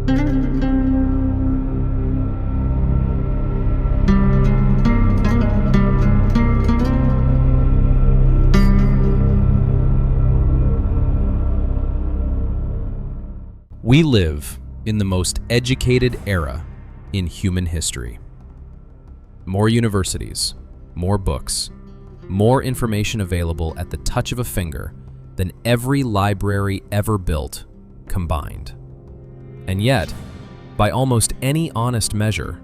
We live in the most educated era in human history. More universities, more books, more information available at the touch of a finger than every library ever built combined. And yet, by almost any honest measure,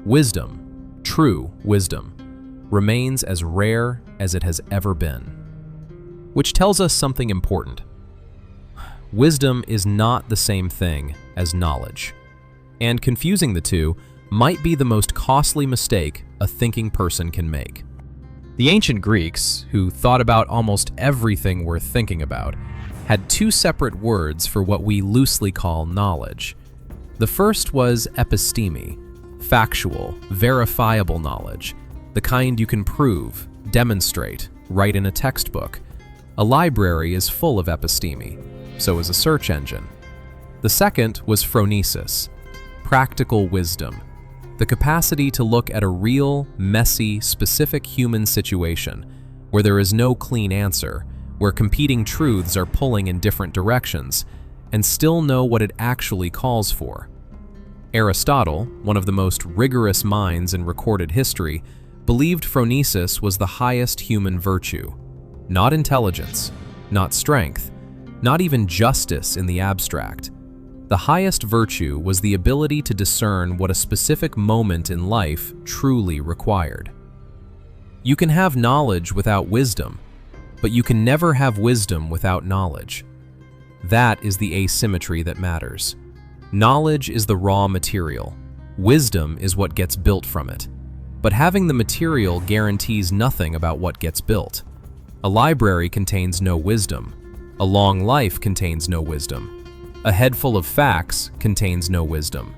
wisdom, true wisdom, remains as rare as it has ever been. Which tells us something important. Wisdom is not the same thing as knowledge, and confusing the two might be the most costly mistake a thinking person can make. The ancient Greeks, who thought about almost everything worth thinking about, had two separate words for what we loosely call knowledge. The first was episteme, factual, verifiable knowledge, the kind you can prove, demonstrate, write in a textbook. A library is full of episteme. So is a search engine. The second was phronesis, practical wisdom, the capacity to look at a real, messy, specific human situation where there is no clean answer, where competing truths are pulling in different directions, and still know what it actually calls for. Aristotle, one of the most rigorous minds in recorded history, believed phronesis was the highest human virtue. Not intelligence, not strength, not even justice in the abstract. The highest virtue was the ability to discern what a specific moment in life truly required. You can have knowledge without wisdom, but you can never have wisdom without knowledge. That is the asymmetry that matters. Knowledge is the raw material. Wisdom is what gets built from it. But having the material guarantees nothing about what gets built. A library contains no wisdom. A long life contains no wisdom. A head full of facts contains no wisdom.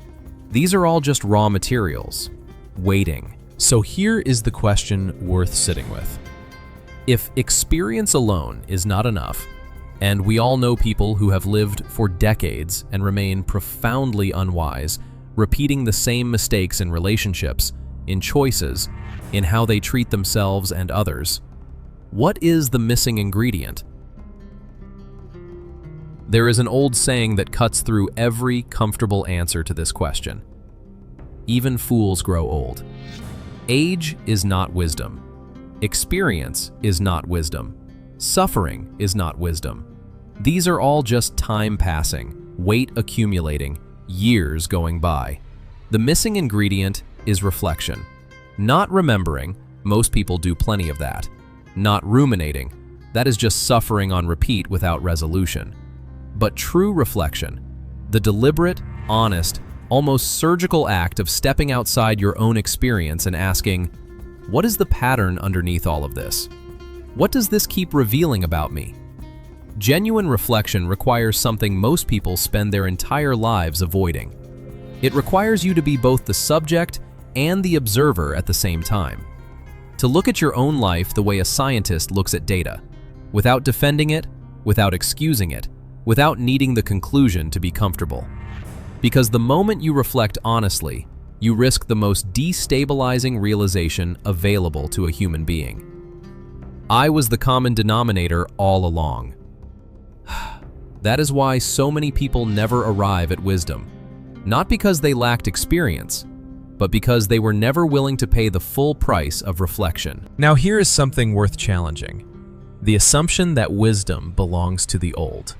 These are all just raw materials, waiting. So here is the question worth sitting with. If experience alone is not enough, and we all know people who have lived for decades and remain profoundly unwise, repeating the same mistakes in relationships, in choices, in how they treat themselves and others, what is the missing ingredient? There is an old saying that cuts through every comfortable answer to this question. Even fools grow old. Age is not wisdom. Experience is not wisdom. Suffering is not wisdom. These are all just time passing, weight accumulating, years going by. The missing ingredient is reflection. Not remembering, most people do plenty of that. Not ruminating, that is just suffering on repeat without resolution. But true reflection, the deliberate, honest, almost surgical act of stepping outside your own experience and asking, what is the pattern underneath all of this? What does this keep revealing about me? Genuine reflection requires something most people spend their entire lives avoiding. It requires you to be both the subject and the observer at the same time. To look at your own life the way a scientist looks at data, without defending it, without excusing it, without needing the conclusion to be comfortable. Because the moment you reflect honestly, you risk the most destabilizing realization available to a human being. I was the common denominator all along. That is why so many people never arrive at wisdom. Not because they lacked experience, but because they were never willing to pay the full price of reflection. Now here is something worth challenging. The assumption that wisdom belongs to the old.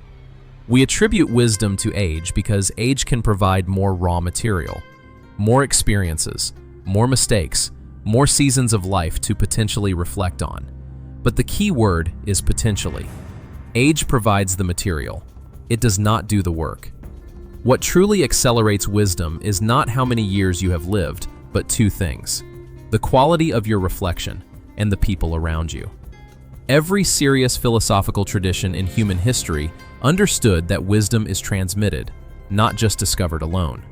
We attribute wisdom to age because age can provide more raw material, more experiences, more mistakes, more seasons of life to potentially reflect on. But the key word is potentially. Age provides the material. It does not do the work. What truly accelerates wisdom is not how many years you have lived, but two things: the quality of your reflection and the people around you. Every serious philosophical tradition in human history understood that wisdom is transmitted, not just discovered alone.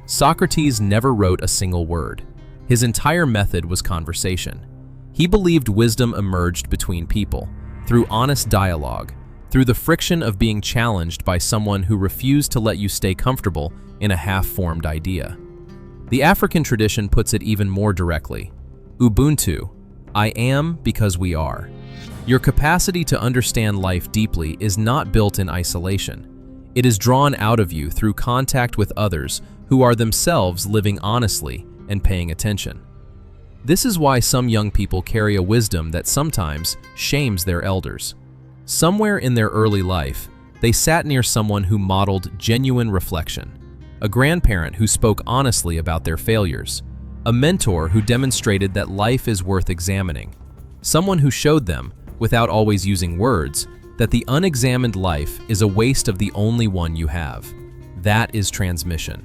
Socrates never wrote a single word. His entire method was conversation. He believed wisdom emerged between people, through honest dialogue, through the friction of being challenged by someone who refused to let you stay comfortable in a half-formed idea. The African tradition puts it even more directly. Ubuntu, I am because we are. Your capacity to understand life deeply is not built in isolation. It is drawn out of you through contact with others who are themselves living honestly and paying attention. This is why some young people carry a wisdom that sometimes shames their elders. Somewhere in their early life, they sat near someone who modeled genuine reflection, a grandparent who spoke honestly about their failures, a mentor who demonstrated that life is worth examining, someone who showed them, without always using words, that the unexamined life is a waste of the only one you have. That is transmission.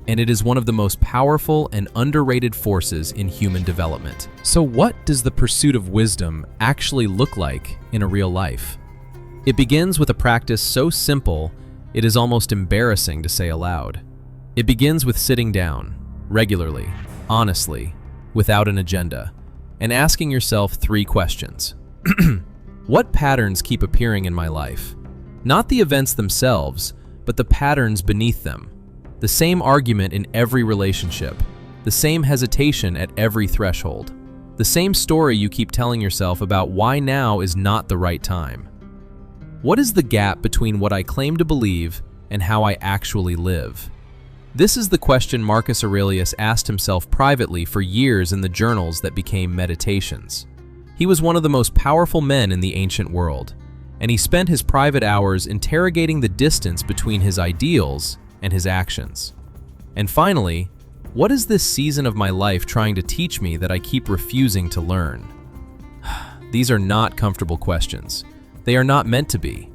And it is one of the most powerful and underrated forces in human development. So what does the pursuit of wisdom actually look like in a real life? It begins with a practice so simple, it is almost embarrassing to say aloud. It begins with sitting down, regularly, honestly, without an agenda, and asking yourself 3 questions. What patterns keep appearing in my life? Not the events themselves, but the patterns beneath them. The same argument in every relationship, the same hesitation at every threshold, the same story you keep telling yourself about why now is not the right time. What is the gap between what I claim to believe and how I actually live? This is the question Marcus Aurelius asked himself privately for years in the journals that became meditations. He was one of the most powerful men in the ancient world, and he spent his private hours interrogating the distance between his ideals and his actions. And finally, what is this season of my life trying to teach me that I keep refusing to learn? These are not comfortable questions. They are not meant to be.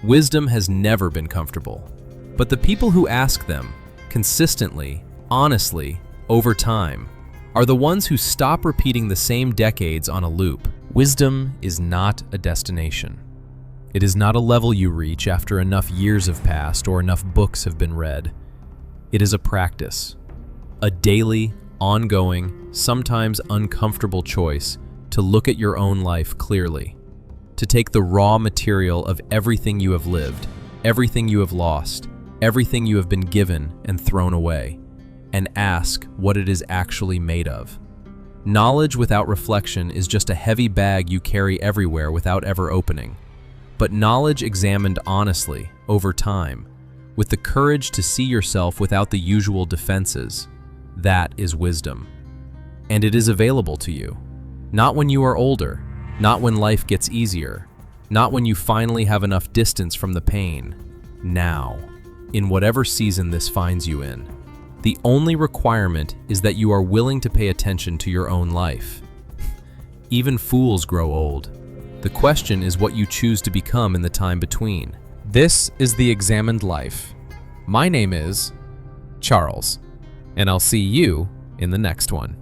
Wisdom has never been comfortable. But the people who ask them, consistently, honestly, over time, are the ones who stop repeating the same decades on a loop. Wisdom is not a destination. It is not a level you reach after enough years have passed or enough books have been read. It is a practice, a daily, ongoing, sometimes uncomfortable choice to look at your own life clearly, to take the raw material of everything you have lived, everything you have lost, everything you have been given and thrown away, and ask what it is actually made of. Knowledge without reflection is just a heavy bag you carry everywhere without ever opening. But knowledge examined honestly, over time, with the courage to see yourself without the usual defenses, that is wisdom. And it is available to you. Not when you are older, not when life gets easier, not when you finally have enough distance from the pain. Now, in whatever season this finds you in. The only requirement is that you are willing to pay attention to your own life. Even fools grow old. The question is what you choose to become in the time between. This is The Examined Life. My name is Charles, and I'll see you in the next one.